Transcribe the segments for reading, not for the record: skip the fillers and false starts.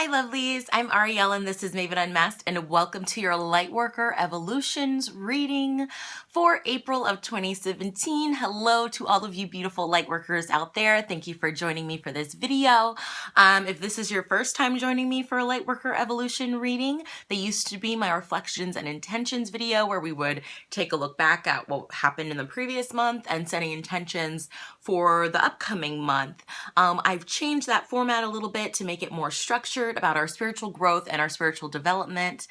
Hi lovelies, I'm Arielle and this is Maven Unmasked, and welcome to your Lightworker Evolutions reading for April of 2017. Hello to all of you beautiful Lightworkers out there. Thank you for joining me for this video. If this is your first time joining me for a Lightworker Evolution reading, they used to be my reflections and intentions video where we would take a look back at what happened in the previous month and setting intentions for the upcoming month. I've changed that format a little bit to make it more structured about our spiritual growth and our spiritual development.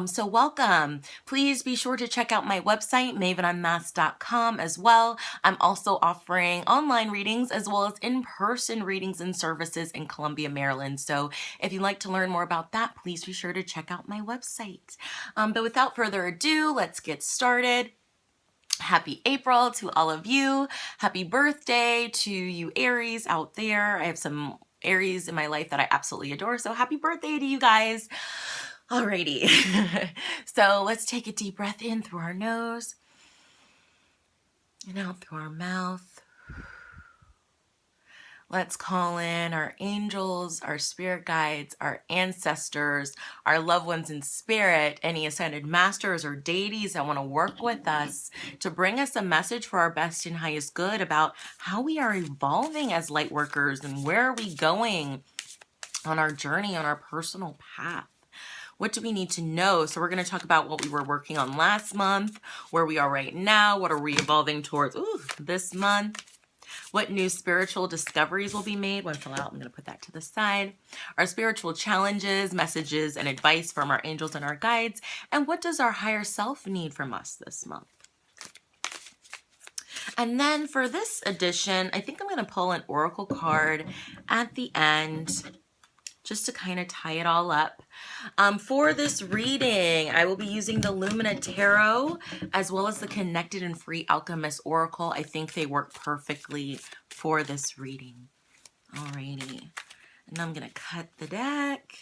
So welcome. Please be sure to check out my website, mavenunmasked.com as well. I'm also offering online readings as well as in-person readings and services in Columbia, Maryland. So if you'd like to learn more about that, please be sure to check out my website. But without further ado, let's get started. Happy April to all of you. Happy birthday to you Aries out there. I have some Aries in my life that I absolutely adore. So happy birthday to you guys. Alrighty. So let's take a deep breath in through our nose and out through our mouth. Let's call in our angels, our spirit guides, our ancestors, our loved ones in spirit, any ascended masters or deities that want to work with us to bring us a message for our best and highest good about how we are evolving as light workers and where are we going on our journey, on our personal path. What do we need to know? So we're going to talk about what we were working on last month, where we are right now, what are we evolving towards this month. What new spiritual discoveries will be made? One fell out. I'm going to put that to the side. Our spiritual challenges, messages, and advice from our angels and our guides. And what does our higher self need from us this month? And then for this edition, I think I'm going to pull an oracle card at the end just to kind of tie it all up. For this reading, I will be using the Lumina Tarot as well as the Connected and Free Alchemist Oracle. I think they work perfectly for this reading. Alrighty. And I'm going to cut the deck.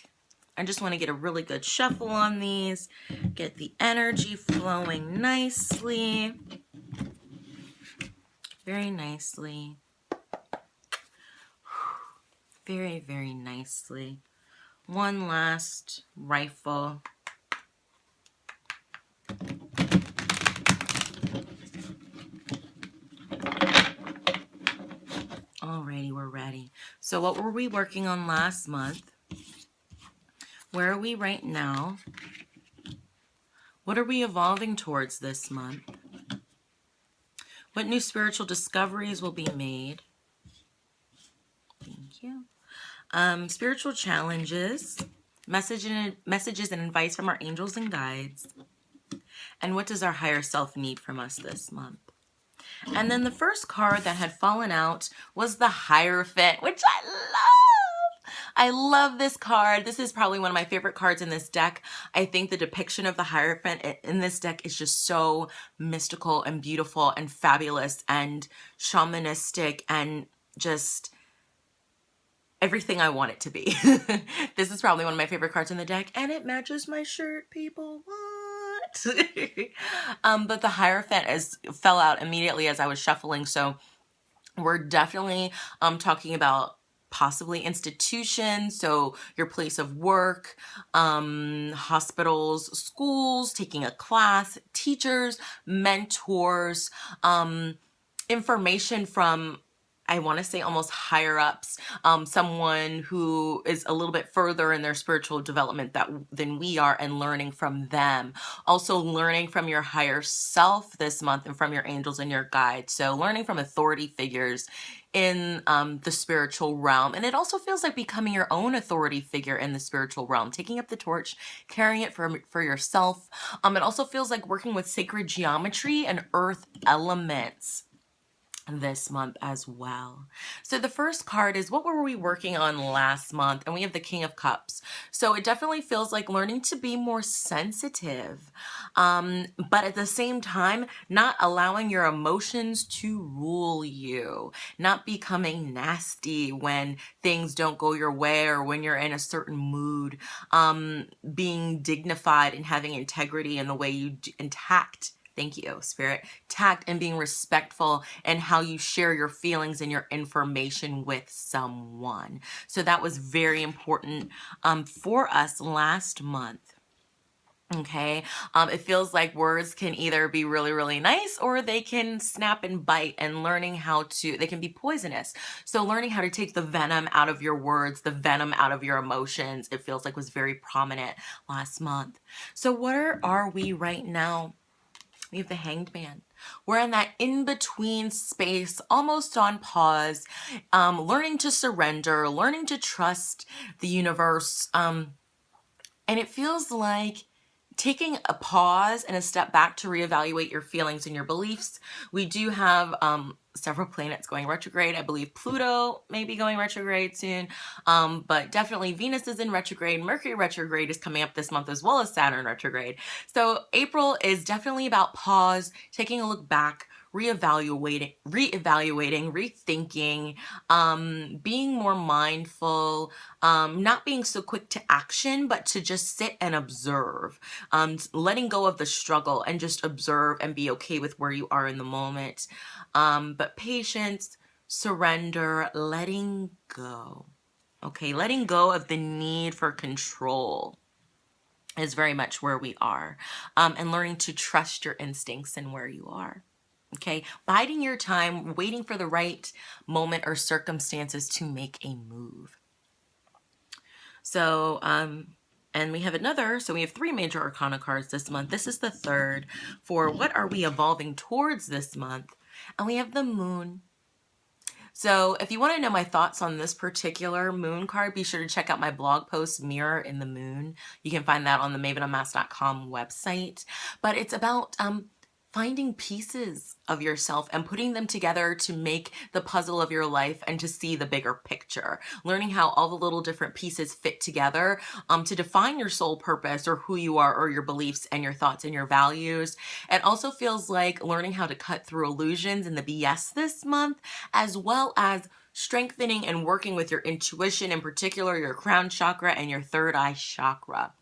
I just want to get a really good shuffle on these. Get the energy flowing nicely. Very nicely. Very, very nicely. One last rifle. Alrighty, we're ready. So what were we working on last month? Where are we right now? What are we evolving towards this month? What new spiritual discoveries will be made? Thank you. Spiritual challenges, messages and advice from our angels and guides. And what does our higher self need from us this month? And then the first card that had fallen out was the Hierophant, which I love. I love this card. This is probably one of my favorite cards in this deck. I think the depiction of the Hierophant in this deck is just so mystical and beautiful and fabulous and shamanistic and just everything I want it to be. This is probably one of my favorite cards in the deck, and it matches my shirt, people. What? But the Hierophant fell out immediately as I was shuffling, so we're definitely talking about possibly institutions, so your place of work, hospitals, schools, taking a class, teachers, mentors, information from, I want to say almost higher ups, someone who is a little bit further in their spiritual development than we are, and learning from them. Also learning from your higher self this month and from your angels and your guides. So learning from authority figures in the spiritual realm. And it also feels like becoming your own authority figure in the spiritual realm, taking up the torch, carrying it for yourself. It also feels like working with sacred geometry and earth elements this month as well. So the first card is, what were we working on last month? And we have the King of Cups. So it definitely feels like learning to be more sensitive, but at the same time, not allowing your emotions to rule you, not becoming nasty when things don't go your way or when you're in a certain mood, being dignified and having integrity in the way you Thank you, Spirit. Tact and being respectful and how you share your feelings and your information with someone. So that was very important for us last month. Okay, it feels like words can either be really, really nice or they can snap and bite, and learning how to, they can be poisonous. So learning how to take the venom out of your words, the venom out of your emotions, it feels like was very prominent last month. So where are we right now? We have the Hanged Man. We're in that in-between space, almost on pause, learning to surrender, learning to trust the universe. And it feels like taking a pause and a step back to reevaluate your feelings and your beliefs. We do have several planets going retrograde. I believe Pluto may be going retrograde soon, but definitely Venus is in retrograde. Mercury retrograde is coming up this month, as well as Saturn retrograde. So April is definitely about pause, taking a look back, reevaluating, rethinking, being more mindful, not being so quick to action, but to just sit and observe, letting go of the struggle and just observe and be okay with where you are in the moment. But patience, surrender, letting go. Okay, letting go of the need for control is very much where we are, and learning to trust your instincts and where you are. Okay, biding your time, waiting for the right moment or circumstances to make a move. So, and we have another, so we have 3 major arcana cards this month. This is the third for what are we evolving towards this month. And we have the Moon. So if you want to know my thoughts on this particular moon card, be sure to check out my blog post, Mirror in the Moon. You can find that on the mavenunmasked.com website. But it's about finding pieces of yourself and putting them together to make the puzzle of your life and to see the bigger picture. Learning how all the little different pieces fit together to define your soul purpose or who you are or your beliefs and your thoughts and your values. It also feels like learning how to cut through illusions and the BS this month, as well as strengthening and working with your intuition, in particular your crown chakra and your third eye chakra.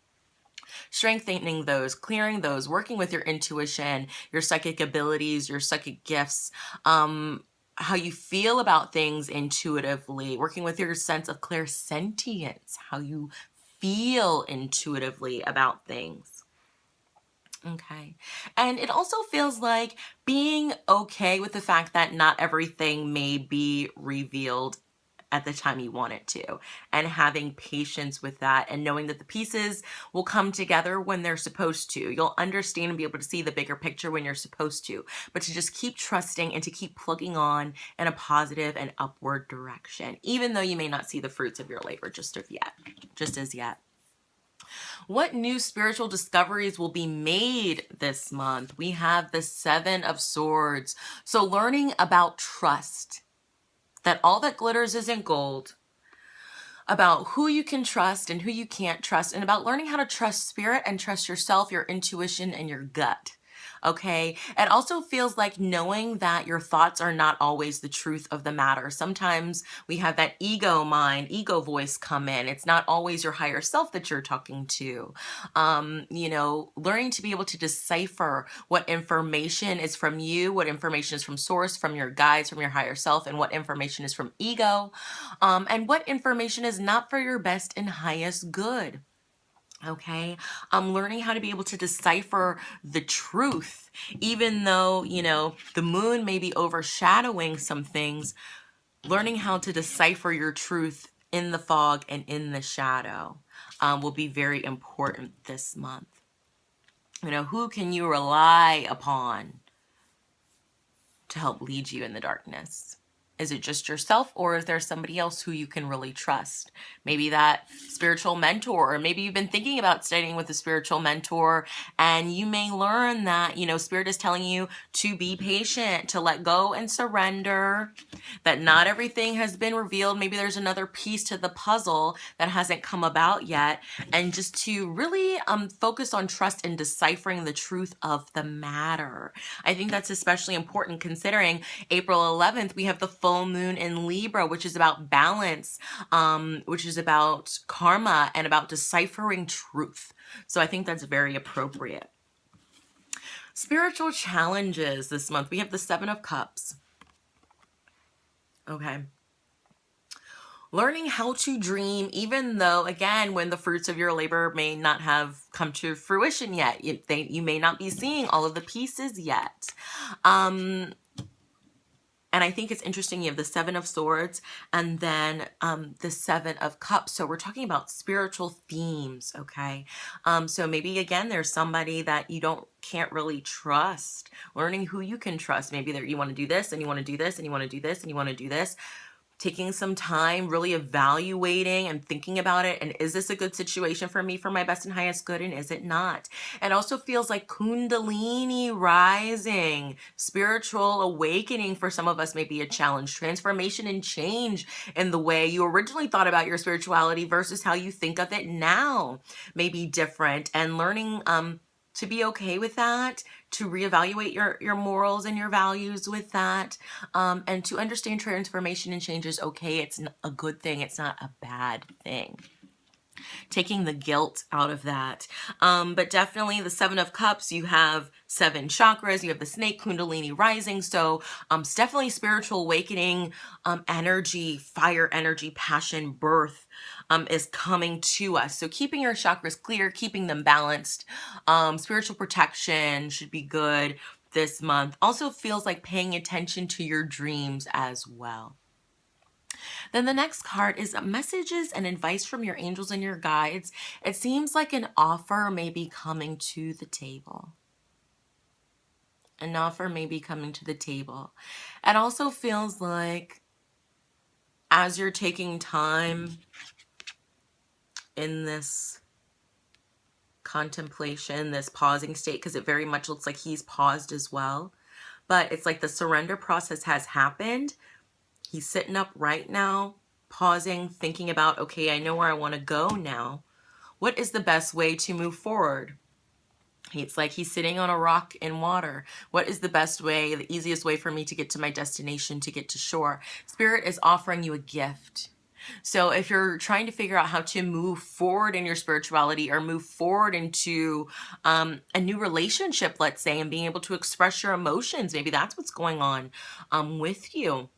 Strengthening those, clearing those, working with your intuition, your psychic abilities, your psychic gifts, how you feel about things intuitively, working with your sense of clairsentience, how you feel intuitively about things. Okay. And it also feels like being okay with the fact that not everything may be revealed at the time you want it to, and having patience with that and knowing that the pieces will come together when they're supposed to. You'll understand and be able to see the bigger picture when you're supposed to, but to just keep trusting and to keep plugging on in a positive and upward direction, even though you may not see the fruits of your labor just as yet. What new spiritual discoveries will be made this month? We have the 7 of Swords. So learning about trust, that all that glitters isn't gold, about who you can trust and who you can't trust, and about learning how to trust spirit and trust yourself, your intuition, and your gut. Okay. It also feels like knowing that your thoughts are not always the truth of the matter. Sometimes we have that ego mind, ego voice come in. It's not always your higher self that you're talking to. Learning to be able to decipher what information is from you, what information is from source, from your guides, from your higher self, and what information is from ego, and what information is not for your best and highest good. Okay, I'm learning how to be able to decipher the truth, even though, the moon may be overshadowing some things. Learning how to decipher your truth in the fog and in the shadow will be very important this month. Who can you rely upon to help lead you in the darkness? Is it just yourself, or is there somebody else who you can really trust? Maybe that spiritual mentor, or maybe you've been thinking about studying with a spiritual mentor, and you may learn that, Spirit is telling you to be patient, to let go and surrender, that not everything has been revealed. Maybe there's another piece to the puzzle that hasn't come about yet, and just to really focus on trust and deciphering the truth of the matter. I think that's especially important considering April 11th, we have the full moon in Libra, which is about balance, which is about karma and about deciphering truth. So I think that's very appropriate. Spiritual challenges this month. We have the Seven of Cups. Okay. Learning how to dream, even though, again, when the fruits of your labor may not have come to fruition yet, you may not be seeing all of the pieces yet. And I think it's interesting, you have the Seven of Swords and then the Seven of Cups. So we're talking about spiritual themes, okay? So maybe, again, there's somebody that you can't really trust. Learning who you can trust. Maybe you want to do this and you want to do this and you want to do this and you want to do this. Taking some time, really evaluating and thinking about it. And is this a good situation for me, for my best and highest good? And is it not? It also feels like Kundalini rising, spiritual awakening for some of us may be a challenge. Transformation and change in the way you originally thought about your spirituality versus how you think of it now may be different. And learning to be okay with that, to reevaluate your morals and your values with that, and to understand transformation and change is okay. It's a good thing. It's not a bad thing. Taking the guilt out of that. But definitely the Seven of Cups, you have 7 chakras, you have the snake, Kundalini rising. So it's definitely spiritual awakening, energy, fire energy, passion, birth is coming to us. So keeping your chakras clear, keeping them balanced, spiritual protection should be good this month. Also feels like paying attention to your dreams as well. Then the next card is messages and advice from your angels and your guides. It seems like an offer may be coming to the table. An offer may be coming to the table. It also feels like as you're taking time in this contemplation, this pausing state, because it very much looks like he's paused as well. But it's like the surrender process has happened. He's sitting up right now, pausing, thinking about, okay, I know where I want to go now. What is the best way to move forward? It's like he's sitting on a rock in water. What is the best way, the easiest way for me to get to my destination, to get to shore? Spirit is offering you a gift. So if you're trying to figure out how to move forward in your spirituality or move forward into a new relationship, let's say, and being able to express your emotions, maybe that's what's going on with you.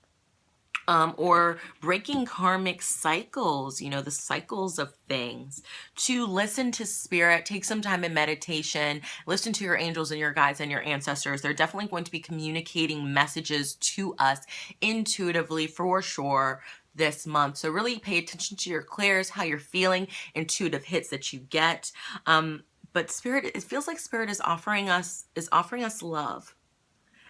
Or breaking karmic cycles, the cycles of things. To listen to spirit, take some time in meditation, listen to your angels and your guides and your ancestors. They're definitely going to be communicating messages to us intuitively for sure this month. So really pay attention to your clairs, how you're feeling, intuitive hits that you get. But spirit, it feels like spirit is offering us love.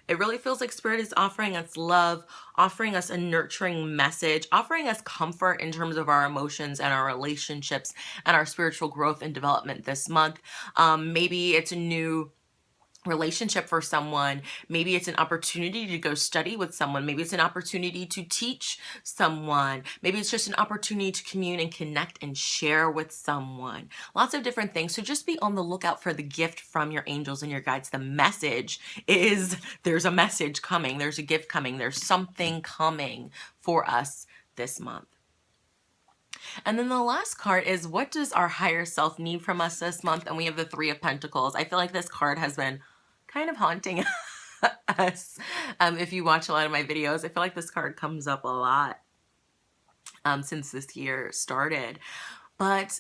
It really feels like spirit is offering us love, offering us a nurturing message, offering us comfort in terms of our emotions and our relationships and our spiritual growth and development this month. Maybe it's a new relationship for someone. Maybe it's an opportunity to go study with someone. Maybe it's an opportunity to teach someone. Maybe it's just an opportunity to commune and connect and share with someone. Lots of different things. So just be on the lookout for the gift from your angels and your guides. The message is there's a message coming. There's a gift coming. There's something coming for us this month. And then the last card is, what does our higher self need from us this month? And we have the Three of Pentacles. I feel like this card has been kind of haunting us. If you watch a lot of my videos, I feel like this card comes up a lot since this year started. But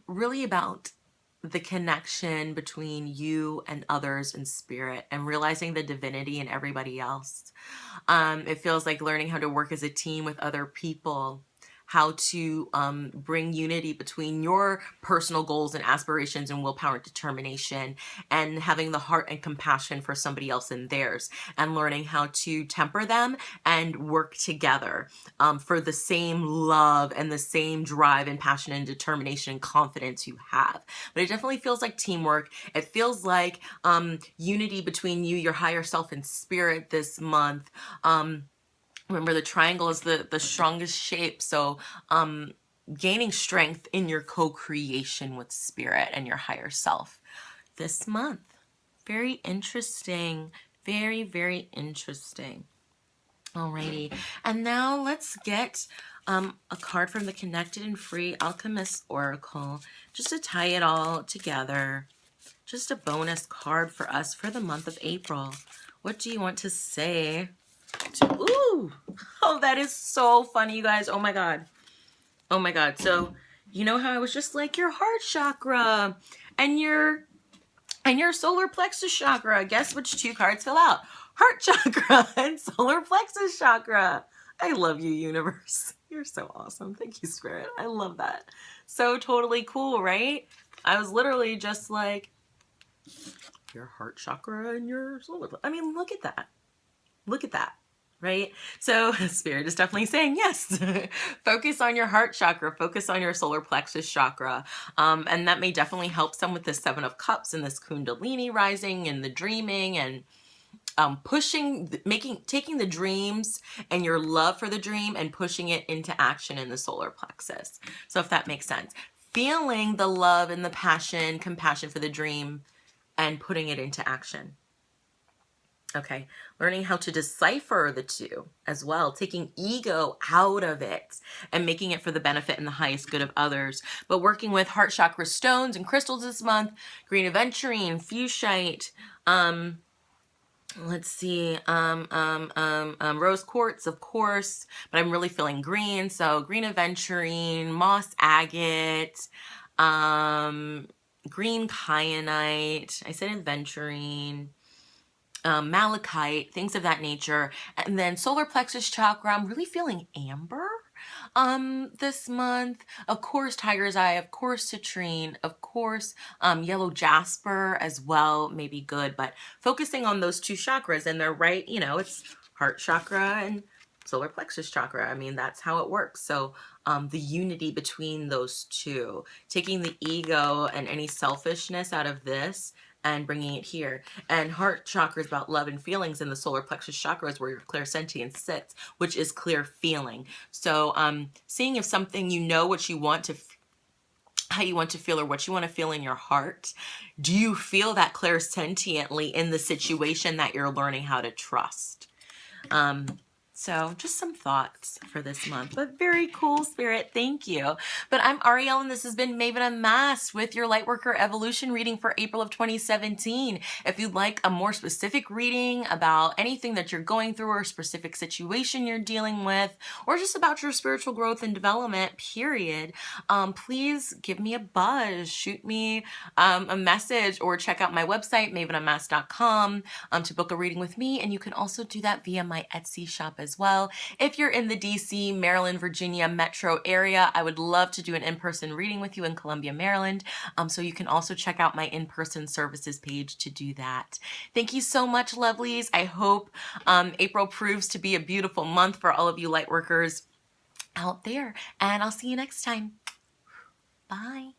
really about the connection between you and others in spirit and realizing the divinity in everybody else. It feels like learning how to work as a team with other people, how to bring unity between your personal goals and aspirations and willpower and determination, and having the heart and compassion for somebody else and theirs, and learning how to temper them and work together for the same love and the same drive and passion and determination and confidence you have. But it definitely feels like teamwork. It feels like unity between you, your higher self, and spirit this month. Remember, the triangle is the strongest shape. So gaining strength in your co-creation with spirit and your higher self this month. Very interesting. Very, very interesting. Alrighty. And now let's get a card from the Connected and Free Alchemist Oracle just to tie it all together. just a bonus card for us for the month of April. What do you want to say? Ooh, oh, that is so funny, you guys. Oh my God. Oh my God. So, you know how I was just like your heart chakra and your solar plexus chakra. Guess which two cards fill out? Heart chakra and solar plexus chakra. I love you, universe. You're so awesome. Thank you, Spirit. I love that. So totally cool, right? I was literally just like, your heart chakra and your solar plexus. I mean, look at that. Look at that. Right? So Spirit is definitely saying yes. Focus on your heart chakra. Focus on your solar plexus chakra. And that may definitely help some with the Seven of Cups and this Kundalini rising and the dreaming and taking the dreams and your love for the dream and pushing it into action in the solar plexus. So if that makes sense. Feeling the love and the passion, compassion for the dream and putting it into action. Okay, learning how to decipher the two as well, taking ego out of it and making it for the benefit and the highest good of others. But working with heart chakra stones and crystals this month, green aventurine, fuchsite, let's see, rose quartz, of course, but I'm really feeling green. So green aventurine, moss agate, green kyanite, I said aventurine, malachite, things of that nature. And then solar plexus chakra, I'm really feeling amber this month. Of course, tiger's eye, of course, citrine, of course, yellow jasper as well may be good, but focusing on those two chakras, and they're right, you know, it's heart chakra and solar plexus chakra. I mean, that's how it works. So the unity between those two, taking the ego and any selfishness out of this and bringing it here. And heart chakra is about love and feelings, and the solar plexus chakra is where your clairsentience sits, which is clear feeling. So seeing if something, you know what you want to how you want to feel or what you want to feel in your heart. Do you feel that clairsentiently in the situation that you're learning how to trust? So just some thoughts for this month, but very cool, Spirit. Thank you. But I'm Ariel, and this has been Maven Unmasked with your Lightworker Evolution reading for April of 2017. If you'd like a more specific reading about anything that you're going through or a specific situation you're dealing with, or just about your spiritual growth and development, period, please give me a buzz, shoot me a message, or check out my website, mavenunmasked.com, to book a reading with me. And you can also do that via my Etsy shop as well. If you're in the DC, Maryland, Virginia metro area, I would love to do an in-person reading with you in Columbia, Maryland. So you can also check out my in-person services page to do that. Thank you so much, lovelies. I hope April proves to be a beautiful month for all of you light workers out there, and I'll see you next time. Bye.